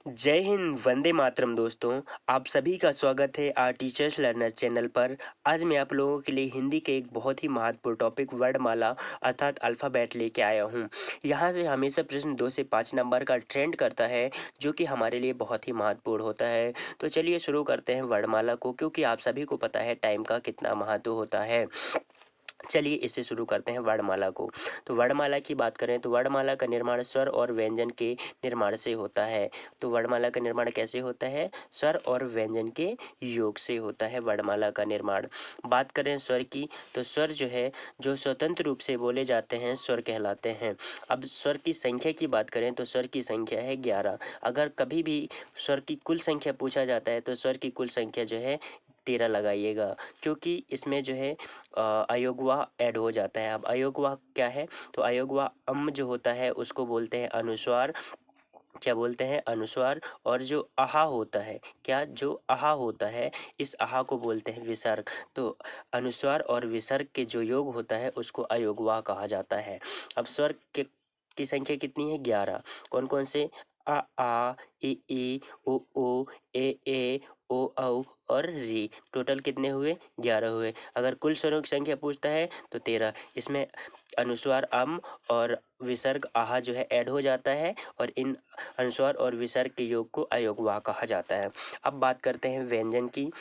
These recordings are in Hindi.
जय हिंद, वंदे मातरम दोस्तों। आप सभी का स्वागत है आर टीचर्स लर्नर चैनल पर। आज मैं आप लोगों के लिए हिंदी के एक बहुत ही महत्वपूर्ण टॉपिक वर्णमाला अर्थात अल्फ़ाबेट लेके आया हूँ। यहाँ से हमेशा प्रश्न 2 से 5 नंबर का ट्रेंड करता है, जो कि हमारे लिए बहुत ही महत्वपूर्ण होता है। तो चलिए शुरू करते हैं वर्णमाला को, क्योंकि आप सभी को पता है टाइम का कितना महत्व होता है। चलिए इससे शुरू करते हैं वर्णमाला को। तो वर्णमाला की बात करें तो वर्णमाला का निर्माण स्वर और व्यंजन के निर्माण से होता है। तो वर्णमाला का निर्माण कैसे होता है? स्वर और व्यंजन के योग से होता है वर्णमाला का निर्माण। बात करें स्वर की, तो स्वर जो है, जो स्वतंत्र रूप से बोले जाते हैं, स्वर कहलाते हैं। अब स्वर की संख्या की बात करें तो स्वर की संख्या है 11। अगर कभी भी स्वर की कुल संख्या पूछा जाता है तो स्वर की कुल संख्या जो है 13 लगाइएगा, क्योंकि इसमें जो है अयोगवा ऐड हो जाता है। अब अयोगवा क्या है? तो अयोगवा जो होता है उसको बोलते हैं अनुस्वार। क्या बोलते हैं? अनुस्वार। और जो आहा होता है, क्या जो आहा होता है, इस आहा को बोलते हैं विसर्ग। तो अनुस्वार और विसर्ग के जो योग होता है उसको अयोगवा कहा जाता है। अब स्वर के की संख्या कितनी है? 11। कौन कौन से? आ ई ओ ए ओ औ और री। टोटल कितने हुए? 11 हुए। अगर कुल स्वरों की संख्या पूछता है तो 13। इसमें अनुस्वार और विसर्ग आहा जो है ऐड हो जाता है, और इन अनुस्वार और विसर्ग के योग को अयोगवा कहा जाता है। अब बात करते हैं व्यंजन की।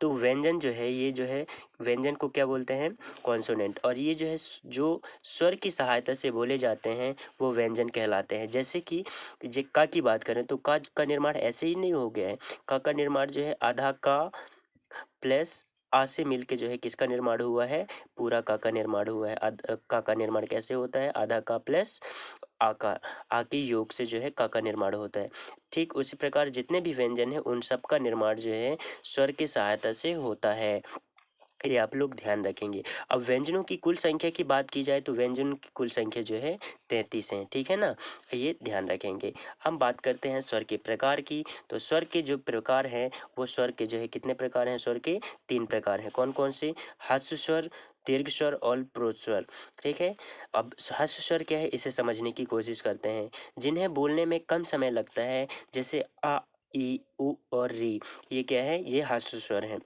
तो व्यंजन जो है, ये जो है व्यंजन को क्या बोलते हैं? कॉन्सोनेंट। और ये जो है जो स्वर की सहायता से बोले जाते हैं वो व्यंजन कहलाते हैं। जैसे कि जे का की बात करें तो का निर्माण ऐसे ही नहीं हो गया है। का निर्माण जो है आधा का प्लस आ से मिलके जो है किसका निर्माण हुआ है? पूरा का निर्माण हुआ है। का निर्माण कैसे होता है? आधा का प्लस आकार, आ के योग से जो है का निर्माण होता है। ठीक उसी प्रकार जितने भी व्यंजन है उन सब का निर्माण जो है स्वर की सहायता से होता है। ये आप लोग ध्यान रखेंगे। अब व्यंजनों की कुल संख्या की बात की जाए तो व्यंजनों की कुल संख्या जो है 33 है। ठीक है ना? ये ध्यान रखेंगे। हम बात करते हैं स्वर के प्रकार की। तो स्वर के जो प्रकार हैं वो स्वर के जो है कितने प्रकार हैं? स्वर के 3 प्रकार हैं। कौन कौन से? ह्रस्व स्वर, दीर्घ स्वर और प्रोच्च स्वर। ठीक है। अब ह्रस्व स्वर क्या है इसे समझने की कोशिश करते हैं। जिन्हें बोलने में कम समय लगता है, जैसे आ ई उ और री, ये क्या है? ये ह्रस्व स्वर है।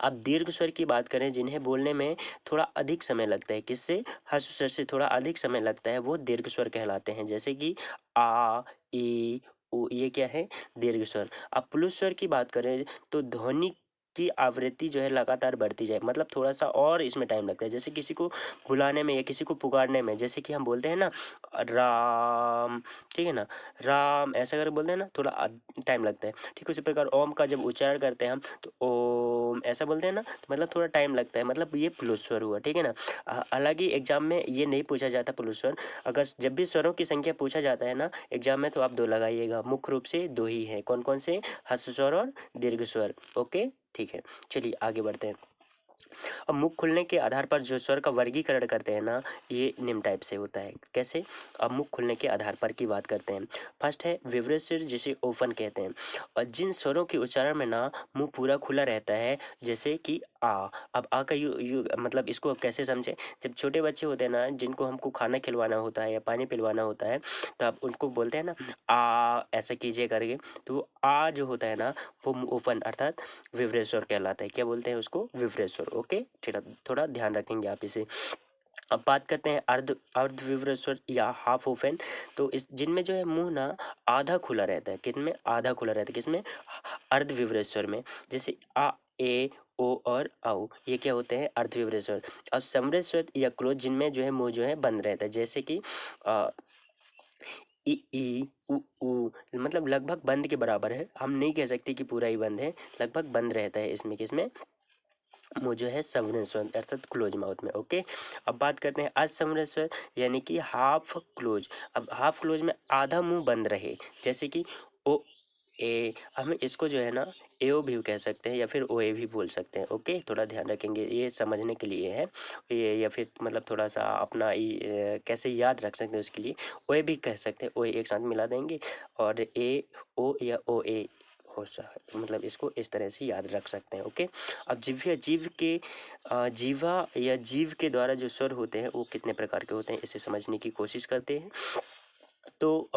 अब दीर्घ स्वर की बात करें, जिन्हें बोलने में थोड़ा अधिक समय लगता है, किससे? ह्रस्व स्वर से थोड़ा अधिक समय लगता है, वो दीर्घ स्वर कहलाते हैं। जैसे कि आ ई उ, ये क्या है? दीर्घ स्वर। अब प्लुत स्वर की बात करें तो ध्वनि की आवृत्ति जो है लगातार बढ़ती जाए, मतलब थोड़ा सा और इसमें टाइम लगता है। जैसे किसी को बुलाने में या किसी को पुकारने में, जैसे कि हम बोलते हैं ना राम, ठीक है ना, राम ऐसा करके बोलते हैं ना, थोड़ा टाइम लगता है। ठीक उसी प्रकार ओम का जब उच्चारण करते हैं हम तो ओम ऐसा बोलते हैं ना, तो मतलब थोड़ा टाइम लगता है, मतलब ये प्लुत स्वर हुआ। ठीक है ना? हालांकि एग्जाम में ये नहीं पूछा जाता प्लुत स्वर। अगर जब भी स्वरों की संख्या पूछा जाता है ना एग्जाम में, तो आप 2 लगाइएगा। मुख्य रूप से 2 ही है। कौन कौन से? ह्रस्व स्वर और दीर्घ स्वर। ओके, ठीक है। चलिए आगे बढ़ते हैं। अब मुख खुलने के आधार पर जो स्वर का वर्गीकरण करते हैं ना, ये निम्न टाइप से होता है। कैसे? अब मुख खुलने के आधार पर की बात करते हैं। फर्स्ट है विवृत सिर, जिसे ओपन कहते हैं। और जिन स्वरों के उच्चारण में ना मुंह पूरा खुला रहता है, जैसे कि आ। अब आ का मतलब इसको कैसे समझे? जब छोटे बच्चे होते हैं ना, जिनको हमको खाना खिलवाना होता है या पानी पिलवाना होता है, तो आप उनको बोलते हैं ना आ ऐसा कीजिए करके, तो वो आ जो होता है ना, वो मुंह ओपन अर्थात विवृत स्वर कहलाता है। क्या बोलते हैं उसको? विवृत स्वर। ओके, थोड़ा ध्यान रखेंगे आप इसे। अब बात करते हैं अर्ध अर्ध विवृत स्वर या हाफ ओपन। तो इस जिनमें जो है मुंह ना आधा खुला रहता है। किनमें? आधा खुला रहता है। किसमें? अर्ध विवृत स्वर में। जैसे आ ए ओ और औ, ये क्या होते हैं? अर्ध विवृत स्वर। अब समृत स्वर या क्लोज, जिनमें जो है मुंह जो है बंद रहता है, जैसे कि ई उ, मतलब लगभग बंद के बराबर है। हम नहीं कह सकते कि पूरा ही बंद है, लगभग बंद रहता है इसमें। किसमें? वो जो है समृत स्वर अर्थात क्लोज माउथ में। ओके। अब बात करते हैं असमृत स्वर, यानी कि हाफ क्लोज। अब हाफ क्लोज में आधा मुंह बंद रहे, जैसे कि ओ ए। हम इसको जो है ना एओ भी कह सकते हैं या फिर ओ ए भी बोल सकते हैं। ओके, थोड़ा ध्यान रखेंगे, ये समझने के लिए है ये, या फिर मतलब थोड़ा सा अपना कैसे याद रख सकते हैं उसके लिए ओ ए भी कह सकते हैं। ओ ए एक साथ मिला देंगे और ए ओ या ओ ए हो मतलब इसको इस तरह से याद रख सकते हैं। ओके। अब जीवा या जीव के द्वारा जो स्वर होते हैं वो कितने प्रकार के होते हैं, इसे समझने की कोशिश करते हैं। तो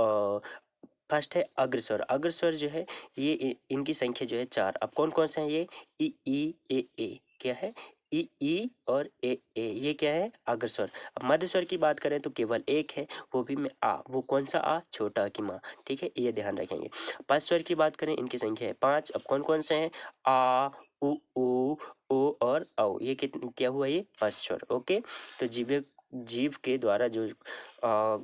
फर्स्ट है अग्रस्वर। अग्रस्वर जो है ये इनकी संख्या जो है 4। अब कौन कौन से हैं ये? ई ए। क्या है? ई और ए ये क्या है? अग्रस्वर। अब मध्यस्वर की बात करें तो केवल एक है, वो भी में आ। वो कौन सा आ? छोटा की माँ। ठीक है, ये ध्यान रखेंगे। पश्चस्वर की बात करें, इनकी संख्या है 5। अब कौन कौन से हैं? आ, उ, ओ और औ। ये कितने क्या हुआ? ये पश्चस्वर। ओके, तो जीव के द्वारा जो आ,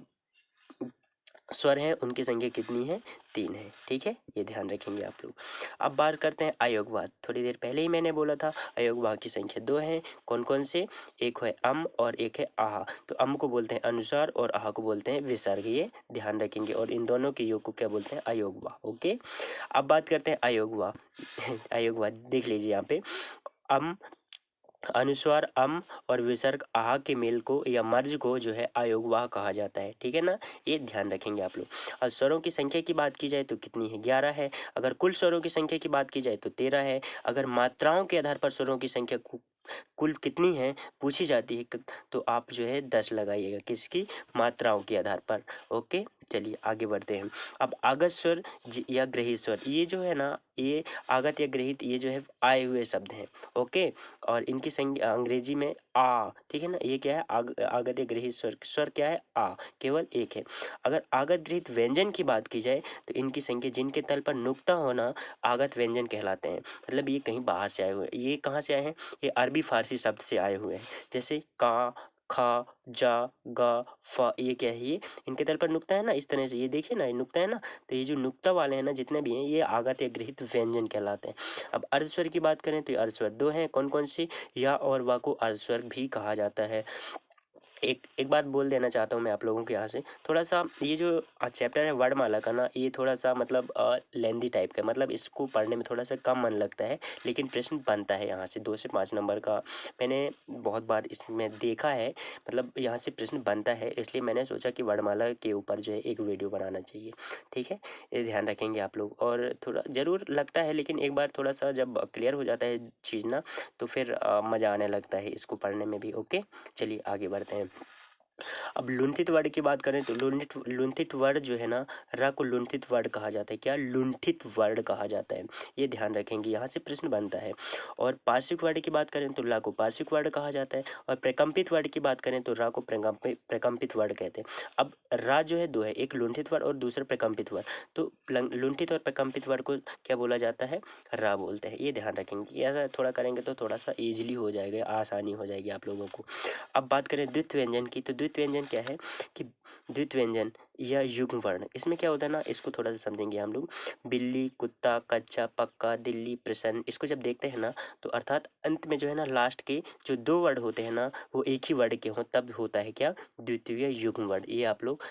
स्वर हैं उनकी संख्या कितनी है? 3 है। ठीक है, ये ध्यान रखेंगे आप लोग। अब बात करते हैं अयोगवाद। थोड़ी देर पहले ही मैंने बोला था अयोगवाद की संख्या 2 है। कौन कौन से? एक है अम और एक है आह। तो अम को बोलते हैं अनुस्वार और आह को बोलते हैं विसर्ग। ये ध्यान रखेंगे। और इन दोनों के योग को क्या बोलते हैं? अयोगवाद। ओके, अब बात करते हैं अयोगवाद। अयोगवाद देख लीजिए यहाँ पे। अम, अनुस्वार अम और विसर्ग आह के मेल को या मर्ज को जो है अयोगवाह कहा जाता है। ठीक है ना, ये ध्यान रखेंगे आप लोग। अब स्वरों की संख्या की बात की जाए तो कितनी है? 11 है। अगर कुल स्वरों की संख्या की बात की जाए तो 13 है। अगर मात्राओं के आधार पर स्वरों की संख्या कुल कितनी है पूछी जाती है तो आप जो है 10 लगाइएगा। किसकी? मात्राओं के आधार पर। ओके, चलिए आगे बढ़ते हैं। अब आगत स्वर या ग्रहित स्वर, ये जो है ना, ये आगत या ग्रहित, ये जो है आए हुए शब्द हैं। ओके, और इनकी संज्ञा अंग्रेजी में आ। ठीक है ना, ये क्या है? आगत या गृहीत स्वर क्या है? आ, केवल एक है। अगर आगत गृहीत व्यंजन की बात की जाए तो इनकी संख्या जिनके तल पर नुक्ता होना आगत व्यंजन कहलाते हैं। मतलब ये कहीं बाहर से आए हुए हैं। ये कहाँ से आए हैं? ये अरबी फारसी शब्द से आए हुए हैं। जैसे का, खा, जा, गा, फा, ये क्या है? ये इनके तल पर नुक्ता है ना, इस तरह से। ये देखिए ना, ये नुक्ता है ना, तो ये जो नुक्ता वाले हैं ना जितने भी हैं, ये आगत या गृहीत व्यंजन कहलाते हैं। अब अर्धस्वर की बात करें तो ये अर्धस्वर 2 हैं। कौन कौन से? या और वा को अर्धस्वर भी कहा जाता है। एक बात बोल देना चाहता हूँ मैं आप लोगों के यहाँ से। थोड़ा सा ये जो चैप्टर है वर्णमाला का ना, ये थोड़ा सा मतलब लेंदी टाइप का, मतलब इसको पढ़ने में थोड़ा सा कम मन लगता है, लेकिन प्रश्न बनता है यहाँ से 2 से 5 नंबर का। मैंने बहुत बार इसमें देखा है, मतलब यहाँ से प्रश्न बनता है, इसलिए मैंने सोचा कि वर्णमाला के ऊपर जो है एक वीडियो बनाना चाहिए। ठीक है, ये ध्यान रखेंगे आप लोग। और थोड़ा ज़रूर लगता है, लेकिन एक बार थोड़ा सा जब क्लियर हो जाता है चीज़ ना, तो फिर मज़ा आने लगता है इसको पढ़ने में भी। ओके, चलिए आगे बढ़ते हैं। अब लुंठित वर्ण की बात करें तो लुंठित वर्ण जो है ना, र को लुंठित वर्ण कहा जाता है। क्या? लुंठित वर्ण कहा जाता है। ये ध्यान रखेंगे, यहाँ से प्रश्न बनता है। और पार्श्विक वर्ण की बात करें तो ला को पार्श्विक वर्ण कहा जाता है। और प्रकंपित वर्ण की बात करें तो रा को प्रकंपित वर्ण कहते हैं। अब रा जो है 2 है, एक लुंठित वर्ण और दूसरा प्रकंपित वर्ण। तो लुंठित और प्रकंपित वर्ण को क्या बोला जाता है? रा बोलते हैं। ये ध्यान रखेंगे, ऐसा थोड़ा करेंगे तो थोड़ा सा ईजिली हो जाएगा, आसानी हो जाएगी आप लोगों को। अब बात करें द्वित व्यंजन की, तो द्वित व्यंजन क्या है कि द्वित व्यंजन या युग्म वर्ण, इसमें क्या होता है ना, इसको थोड़ा सा समझेंगे हम लोग। बिल्ली, कुत्ता, कच्चा, पक्का, दिल्ली, प्रसन्न, इसको जब देखते हैं ना, तो अर्थात अंत में जो है ना, लास्ट के जो 2 वर्ड होते हैं ना, वो एक ही वर्ड के हों, तब होता है क्या? द्वितीय युग्म वर्ण। ये आप लोग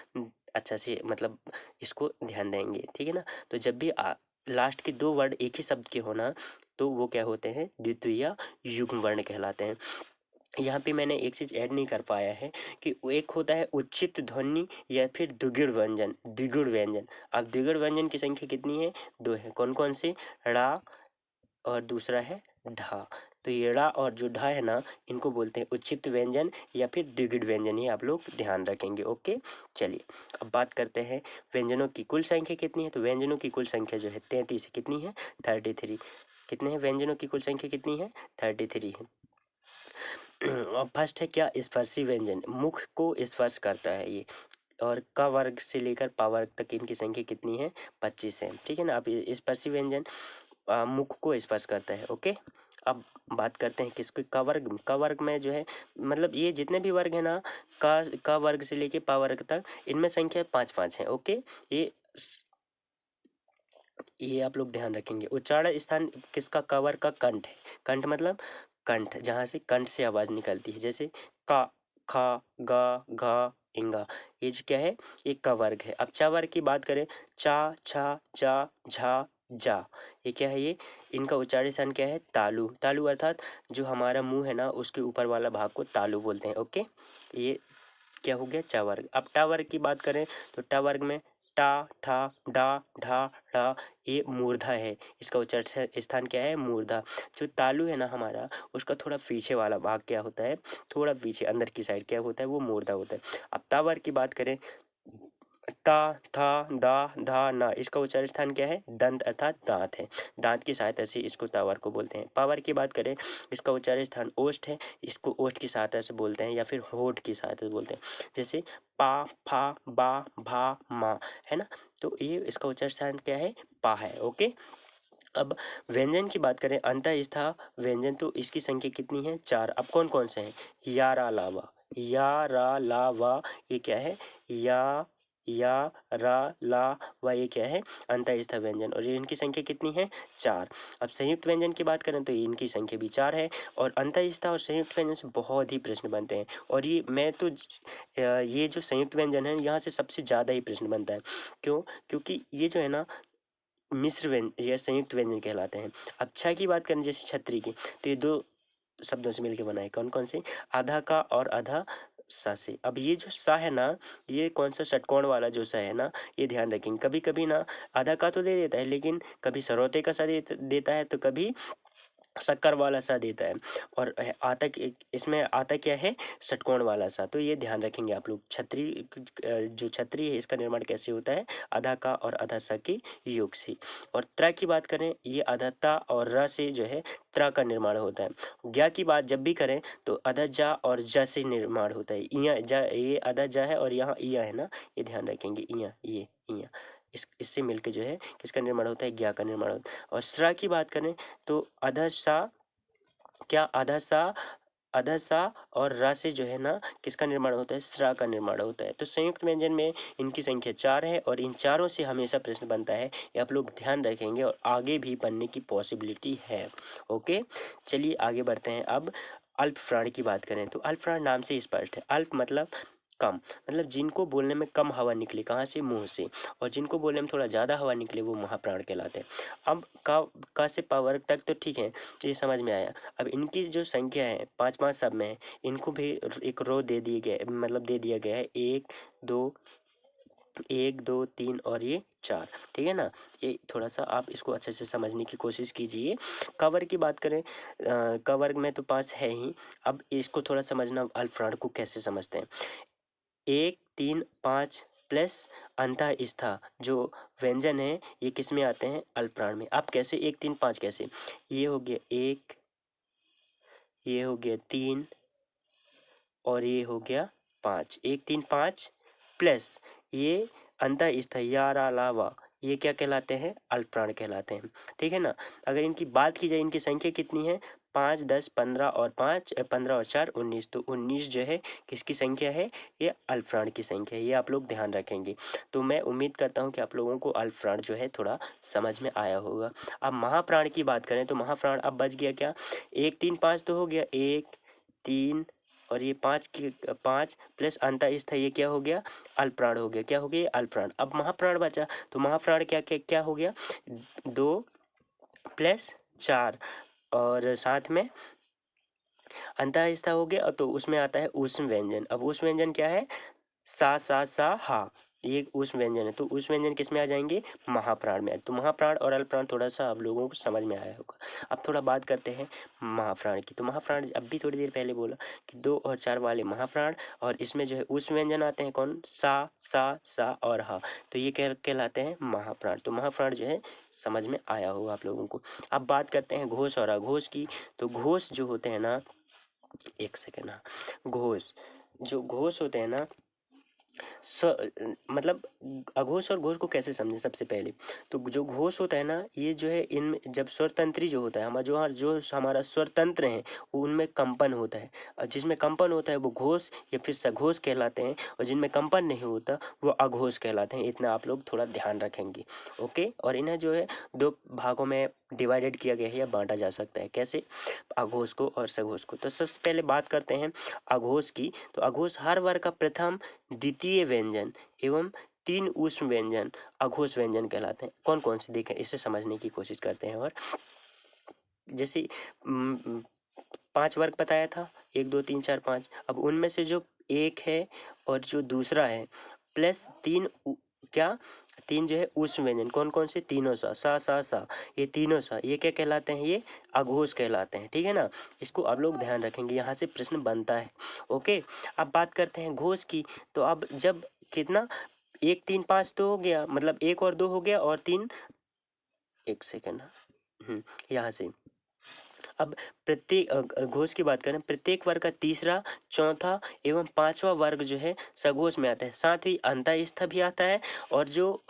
अच्छा से मतलब इसको ध्यान देंगे। ठीक है ना, तो जब भी लास्ट के 2 वर्ड एक ही शब्द के होना, तो वो क्या होते हैं? द्वितीय युग्म वर्ण कहलाते हैं। यहाँ पे मैंने एक चीज़ ऐड नहीं कर पाया है कि एक होता है उच्चित ध्वनि या फिर द्विगुण व्यंजन। द्विगुण व्यंजन, अब द्विगुण व्यंजन की संख्या कितनी है? 2 है। कौन कौन से? ड़ा और दूसरा है ढा। तो ये ड़ा और जो ढा है ना, इनको बोलते हैं उच्चित व्यंजन या फिर द्विगुण व्यंजन। ये आप लोग ध्यान रखेंगे। ओके, चलिए अब बात करते हैं व्यंजनों की कुल संख्या कितनी है। तो व्यंजनों की कुल संख्या जो है 33 है। कितनी है? 33। कितने हैं व्यंजनों की कुल संख्या? कितनी है? 33 है। और फर्स्ट है क्या? स्पर्शी व्यंजन, मुख को स्पर्श करता है ये। और क वर्ग से लेकर प वर्ग तक इनकी संख्या कितनी है? 25 है। ठीक है ना, अब ये स्पर्शी व्यंजन मुख को स्पर्श करता है। ओके, अब बात करते हैं किसके? क वर्ग। क वर्ग में जो है, मतलब ये जितने भी वर्ग है ना, क वर्ग से लेके प वर्ग तक, इनमें संख्या 5-5 है। ओके, ये आप लोग ध्यान रखेंगे। उच्चारण स्थान किसका? क वर्ग का कंठ है। कंठ मतलब कंठ, जहाँ से कंठ से आवाज निकलती है, जैसे का, खा, गा, घा, इंगा। ये जो क्या है? ये क वर्ग है। अब च वर्ग की बात करें, चा, छा, जा, झा, जा। ये क्या है? ये इनका उच्चारण स्थान क्या है? तालु। तालु अर्थात जो हमारा मुंह है ना, उसके ऊपर वाला भाग को तालु बोलते हैं। ओके, ये क्या हो गया? च वर्ग। अब ट वर्ग की बात करें तो ट वर्ग में टा, ठा, डा, ढा, ढ़ा, ये मूर्धा है। इसका उच्चारण स्थान क्या है? मूर्धा। जो तालु है ना हमारा, उसका थोड़ा पीछे वाला भाग क्या होता है? थोड़ा पीछे अंदर की साइड क्या होता है? वो मूर्धा होता है। अब ता वर्ग की बात करें ता, था, दा, धा, ना, इसका उच्चारण स्थान क्या है? दंत अर्थात दांत है। दांत की सहायता से इसको तावर को बोलते हैं। पावर की बात करें, इसका उच्चारण स्थान ओष्ठ है, इसको ओष्ठ की सहायता से बोलते हैं या फिर होठ की सहायता से बोलते हैं। जैसे पा, फा, बा, भा, मा, है ना? तो ये इसका उच्चारण स्थान क्या है? पा है। ओके। अब व्यंजन की बात करें, अंतःस्था व्यंजन, तो इसकी संख्या कितनी है? 4। अब कौन कौन से हैं? या, रा, ला, वा। या, रा, ला, वा, ये क्या है? या, रा, ला, वा, ये क्या है? अंतःस्था व्यंजन, और ये इनकी संख्या कितनी है? 4। अब संयुक्त व्यंजन की बात करें तो इनकी संख्या भी 4 है, और अंतःस्था और संयुक्त व्यंजन से बहुत ही प्रश्न बनते हैं, और ये जो संयुक्त व्यंजन है यहाँ से सबसे ज़्यादा ही प्रश्न बनता है। क्यों? क्योंकि ये जो है ना, मिश्र व्यंजन या संयुक्त व्यंजन कहलाते हैं। अब छ की बात करें, जैसे छतरी की, तो ये 2 शब्दों से मिलकर बना है। कौन कौन से? आधा का और आधा सा से। अब ये जो सा है ना, ये कौन सा षटकोण वाला जो सा है ना, ये ध्यान रखेंगे। कभी कभी ना आधा का तो दे देता है, लेकिन कभी सरौते का सा देता है, तो कभी शक्कर वाला सा देता है, और इसमें आता क्या है? षटकोण वाला सा। तो ये ध्यान रखेंगे आप लोग। जो छतरी है, इसका निर्माण कैसे होता है? आधा का और आधा सा के योग से। और त्र की बात करें, ये आधा ता और र से जो है त्र का निर्माण होता है। ज्ञ की बात जब भी करें तो आधा जा और ज से निर्माण होता है। इया जा, ये आधा जा है और यहाँ इया है ना, ये ध्यान रखेंगे। इया, ये इया, इससे मिलके जो है किसका निर्माण होता है? ज्ञ का निर्माण होता है। और स्र की बात करें तो अधः सा, क्या अधः सा और र से जो है ना किसका निर्माण होता है? स्र का निर्माण होता है। तो संयुक्त व्यंजन में इनकी संख्या 4 है, और इन चारों से हमेशा प्रश्न बनता है, ये आप लोग ध्यान रखेंगे, और आगे भी बनने की पॉसिबिलिटी है। ओके, चलिए आगे बढ़ते हैं। अब अल्प प्राण की बात करें तो अल्प प्राण नाम से स्पष्ट है। अल्प मतलब कम, मतलब जिनको बोलने में कम हवा निकले, कहाँ से? मुंह से, और जिनको बोलने में थोड़ा ज़्यादा हवा निकले वो महाप्राण कहलाते हैं। अब का से प वर्ग तक तो ठीक है, ये समझ में आया। अब इनकी जो संख्या है 5-5 सब में है, इनको भी एक रो दे दिए गए, मतलब दे दिया गया है। 1 2 और ये 4, ठीक है ना? ये थोड़ा सा आप इसको अच्छे से समझने की कोशिश कीजिए। कवर की बात करें, कवर में तो 5 है ही। अब इसको थोड़ा समझना, अल्प प्राण को कैसे समझते हैं। 1 3 5 प्लस अंतःस्था जो व्यंजन है, ये किस में आते हैं? अल्प प्राण में। आप कैसे 1 3 5 कैसे? ये हो गया 1, ये हो गया 3, और ये हो गया 5। 1 3 5 प्लस ये अंतःस्थ या, रा, ला, वा, ये क्या कहलाते हैं? अल्प प्राण कहलाते हैं, ठीक है ना? अगर इनकी बात की जाए, इनकी संख्या कितनी है? 5 10 15 और 5 15 और 4 19, तो 19 जो है किसकी संख्या है? ये अल्प प्राण की संख्या है। ये आप लोग ध्यान रखेंगे। तो मैं उम्मीद करता हूँ कि आप लोगों को अल्प प्राण जो है थोड़ा समझ में आया होगा। अब महाप्राण की बात करें तो महाप्राण अब बच गया क्या? 1 3 5 तो हो गया, 1 3 और ये 5 प्लस अंतःस्थ, ये क्या हो गया? अल्प प्राण हो गया। क्या हो गया? अल्प प्राण। अब महाप्राण बचा, तो महाप्राण क्या क्या क्या हो गया? 2 प्लस 4, और साथ में अंतःस्थ हो गया, तो उसमें आता है ऊष्म व्यंजन। अब ऊष्म व्यंजन क्या है? सा हा, ये ऊष्म व्यंजन है। तो ऊष्म व्यंजन किस में आ जाएंगे? महाप्राण में। तो महाप्राण और अल्प प्राण थोड़ा सा आप लोगों को समझ में आया होगा। अब थोड़ा बात करते हैं महाप्राण की। तो महाप्राण अब भी थोड़ी देर पहले बोला कि 2 और 4 वाले महाप्राण, और इसमें जो है ऊष्म व्यंजन आते हैं। कौन? सा और हा, तो ये क्या कहलाते हैं? महाप्राण। तो महाप्राण जो है समझ में आया होगा आप लोगों को। अब बात करते हैं घोष और अघोष की। तो घोष जो होते हैं ना, एक सेकेंड, हाँ, जो घोष होते हैं ना, मतलब अघोष और घोष को कैसे समझें? सबसे पहले तो जो घोष होता है ना, ये जो है इन जब स्वरतंत्री जो होता है, जो हमारा स्वरतंत्र है, वो उनमें कंपन होता है, और जिसमें कंपन होता है वो घोष या फिर सघोष कहलाते हैं, और जिनमें कंपन नहीं होता वो अघोष कहलाते हैं। इतना आप लोग थोड़ा ध्यान रखेंगे। ओके, और इन्हें जो है 2 भागों में डिवाइडेड किया गया है या बांटा जा सकता है। कैसे? अघोष को और सघोष को। तो सबसे पहले बात करते हैं अघोष की। तो अघोष हर वर्ग का प्रथम द्वितीय व्यंजन एवं 3 ऊष्म व्यंजन अघोष व्यंजन कहलाते हैं। कौन कौन से? देखें, इसे समझने की कोशिश करते हैं। और जैसे 5 वर्ग बताया था, 1 2 3 4 5। अब उनमें से जो एक है और जो दूसरा है, प्लस 3 क्या? 3 जो है ऊष्म व्यंजन। कौन कौन से? तीनों सा, ये तीनों सा, ये क्या कहलाते हैं? ये अघोष कहलाते हैं, ठीक है ना? इसको आप लोग ध्यान रखेंगे, यहाँ से प्रश्न बनता है। ओके, अब बात करते हैं घोष की। तो अब जब कितना 1 3 5 तो हो गया, मतलब 1 और 2 हो गया और 3, 1 सेकंड। यहाँ से अब प्रत्येक घोष की बात करें, प्रत्येक वर्ग का तीसरा, चौथा एवं पांचवा वर्ग जो है सघोष में आता है। साथ ही अंतःस्थ भी आता है। और जो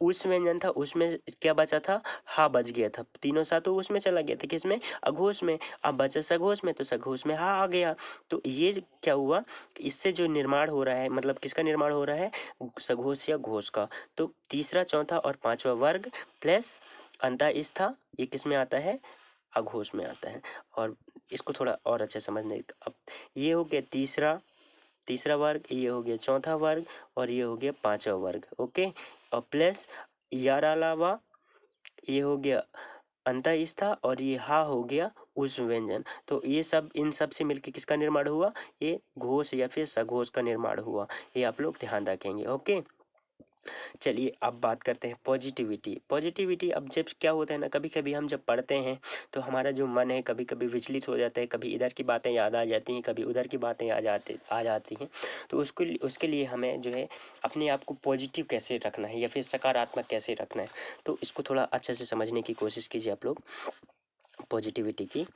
उस व्यंजन था उसमें क्या बचा था, हा बच गया था। तीनों सातों उसमें चला गया था, किसमें, अघोष में। अब बचा सघोष में, तो सघोष में हा आ गया। तो ये क्या हुआ, इससे जो निर्माण हो रहा है, मतलब किसका निर्माण हो रहा है, सघोष या घोष का। तो तीसरा, चौथा और पांचवा वर्ग प्लस अंतःस्थ, ये किस में आता है, अघोष में आता है। और इसको थोड़ा और अच्छा समझने का, अब ये हो गया तीसरा तीसरा वर्ग, ये हो गया चौथा वर्ग, और ये हो गया पांचवा वर्ग। ओके। और प्लस यार अलावा ये हो गया अंतःस्थ, और ये हा हो गया उस व्यंजन। तो ये सब, इन सब से मिलकर किसका निर्माण हुआ, ये घोष या फिर सघोष का निर्माण हुआ। ये आप लोग ध्यान रखेंगे। ओके। चलिए अब बात करते हैं पॉजिटिविटी। पॉजिटिविटी, अब जब क्या होता है ना, कभी कभी हम जब पढ़ते हैं तो हमारा जो मन है कभी कभी विचलित हो जाता है, कभी इधर की बातें याद आ जाती हैं, कभी उधर की बातें आ जाती हैं। तो उसके लिए हमें जो है अपने आप को पॉजिटिव कैसे रखना है या फिर सकारात्मक कैसे रखना है, तो इसको थोड़ा अच्छे से समझने की कोशिश कीजिए आप लोग। पॉजिटिविटी की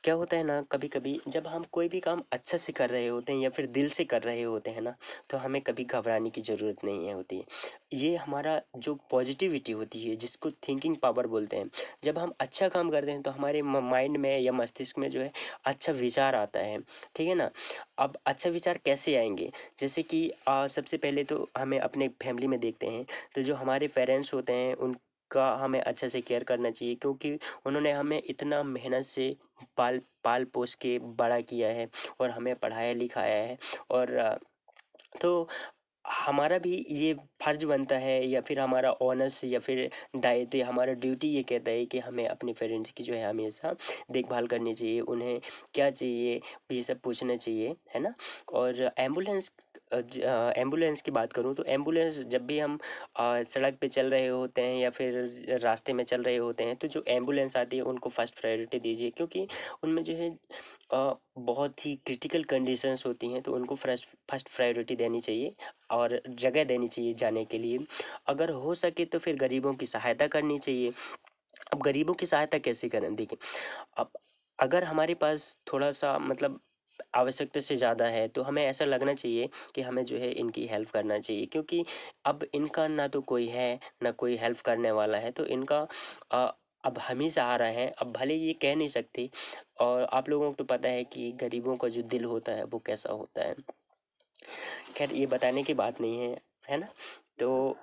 क्या होता है ना, कभी कभी जब हम कोई भी काम अच्छा से कर रहे होते हैं या फिर दिल से कर रहे होते हैं ना, तो हमें कभी घबराने की ज़रूरत नहीं है होती है। ये हमारा जो पॉजिटिविटी होती है, जिसको थिंकिंग पावर बोलते हैं, जब हम अच्छा काम करते हैं तो हमारे माइंड में या मस्तिष्क में जो है अच्छा विचार आता है। ठीक है ना। अब अच्छा विचार कैसे आएंगे, जैसे कि सबसे पहले तो हमें अपने फैमिली में देखते हैं, तो जो हमारे पेरेंट्स होते हैं उनका हमें अच्छे से केयर करना चाहिए, क्योंकि उन्होंने हमें इतना मेहनत से पाल पाल पोस के बड़ा किया है और हमें पढ़ाया लिखाया है। और तो हमारा भी ये फर्ज बनता है या फिर हमारा ऑनर्स या फिर दायित्व या हमारा ड्यूटी ये कहता है कि हमें अपने पेरेंट्स की जो है हमेशा देखभाल करनी चाहिए, उन्हें क्या चाहिए ये सब पूछना चाहिए, है ना। और एम्बुलेंस की बात करूँ तो एम्बुलेंस जब भी हम सड़क पे चल रहे होते हैं या फिर रास्ते में चल रहे होते हैं, तो जो एम्बुलेंस आती है उनको फर्स्ट प्रायोरिटी दीजिए, क्योंकि उनमें जो है बहुत ही क्रिटिकल कंडीशंस होती हैं, तो उनको फर्स्ट फर्स्ट प्रायोरिटी देनी चाहिए और जगह देनी चाहिए जाने के लिए। अगर हो सके तो फिर गरीबों की सहायता करनी चाहिए। अब गरीबों की सहायता कैसे करें, देखिए, अब अगर हमारे पास थोड़ा सा मतलब आवश्यकता से ज़्यादा है, तो हमें ऐसा लगना चाहिए कि हमें जो है इनकी हेल्प करना चाहिए, क्योंकि अब इनका ना तो कोई है ना कोई हेल्प करने वाला है, तो इनका अ, अब हम ही सहारा है। अब भले ये कह नहीं सकते, और आप लोगों को तो पता है कि गरीबों का जो दिल होता है वो कैसा होता है। खैर ये बताने की बात नहीं है, है ना। तो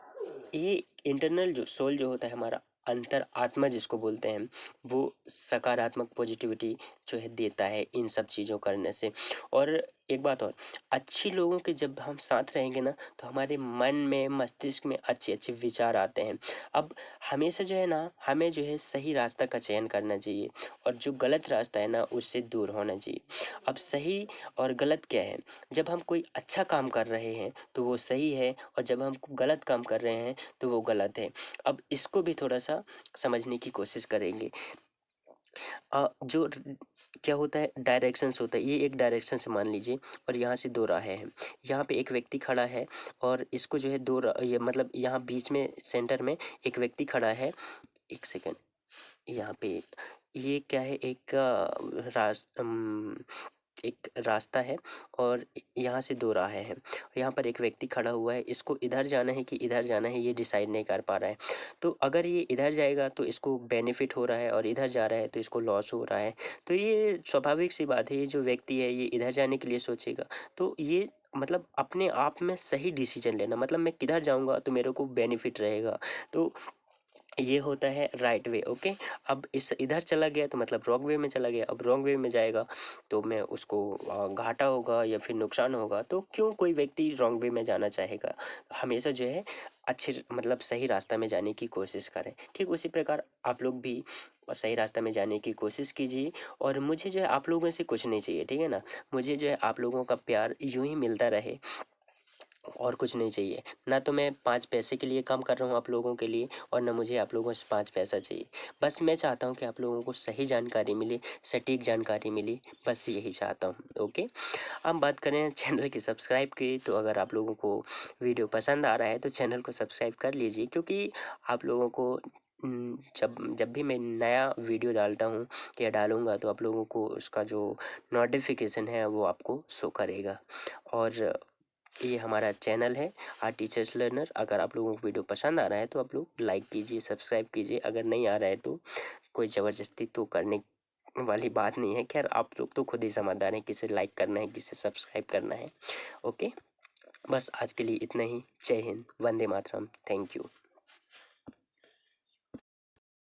ये इंटरनल जो सोल जो होता है हमारा, अंतर आत्मा जिसको बोलते हैं, वो सकारात्मक पॉजिटिविटी जो है देता है इन सब चीज़ों करने से। और एक बात और, अच्छी लोगों के जब हम साथ रहेंगे ना, तो हमारे मन में मस्तिष्क में अच्छे अच्छे विचार आते हैं। अब हमेशा जो है ना, हमें जो है सही रास्ता का चयन करना चाहिए, और जो गलत रास्ता है ना उससे दूर होना चाहिए। अब सही और गलत क्या है, जब हम कोई अच्छा काम कर रहे हैं तो वो सही है, और जब हम गलत काम कर रहे हैं तो वो गलत है। अब इसको भी थोड़ा सा समझने की कोशिश करेंगे। जो क्या होता है, डायरेक्शंस होता है, ये एक डायरेक्शन से मान लीजिए, और यहाँ से दो राहें हैं। यहाँ पे एक व्यक्ति खड़ा है, और इसको जो है ये मतलब यहाँ बीच में सेंटर में एक व्यक्ति खड़ा है। एक सेकेंड, यहाँ पे ये क्या है, एक रास्ता है, और यहाँ से दो राहें हैं। यहाँ पर एक व्यक्ति खड़ा हुआ है, इसको इधर जाना है कि इधर जाना है ये डिसाइड नहीं कर पा रहा है। तो अगर ये इधर जाएगा तो इसको बेनिफिट हो रहा है, और इधर जा रहा है तो इसको लॉस हो रहा है। तो ये स्वाभाविक सी बात है, ये जो व्यक्ति है ये इधर जाने के लिए सोचेगा। तो ये मतलब अपने आप में सही डिसीजन लेना, मतलब मैं किधर जाऊंगा तो मेरे को बेनिफिट रहेगा। तो ये होता है राइट वे। ओके। अब इस इधर चला गया तो मतलब रॉन्ग वे में चला गया, अब रॉन्ग वे में जाएगा तो मैं उसको घाटा होगा या फिर नुकसान होगा। तो क्यों कोई व्यक्ति रॉन्ग वे में जाना चाहेगा, हमेशा जो है अच्छे मतलब सही रास्ता में जाने की कोशिश करें। ठीक उसी प्रकार आप लोग भी सही रास्ता में जाने की कोशिश कीजिए, और मुझे जो है आप लोगों से कुछ नहीं चाहिए, ठीक है ना। मुझे जो है आप लोगों का प्यार यूं ही मिलता रहे, और कुछ नहीं चाहिए। ना तो मैं 5 पैसे के लिए काम कर रहा हूँ आप लोगों के लिए और ना मुझे आप लोगों से 5 पैसा चाहिए। बस मैं चाहता हूँ कि आप लोगों को सही जानकारी मिले, सटीक जानकारी मिले, बस यही चाहता हूँ। ओके। अब बात करें चैनल की सब्सक्राइब की, तो अगर आप लोगों को वीडियो पसंद आ रहा है तो चैनल को सब्सक्राइब कर लीजिए, क्योंकि आप लोगों को जब जब भी मैं नया वीडियो डालता हूँ या डालूँगा तो आप लोगों को उसका जो नोटिफिकेशन है वो आपको शो करेगा। और ये हमारा चैनल है आर टीचर्स लर्नर। अगर आप लोगों को वीडियो पसंद आ रहा है तो आप लोग लाइक कीजिए, सब्सक्राइब कीजिए। अगर नहीं आ रहा है तो कोई ज़बरदस्ती तो करने वाली बात नहीं है। खैर आप लोग तो खुद ही समझदार हैं किसे लाइक करना है, किसे सब्सक्राइब करना है। ओके, बस आज के लिए इतना ही। जय हिंद, वंदे मातरम, थैंक यू।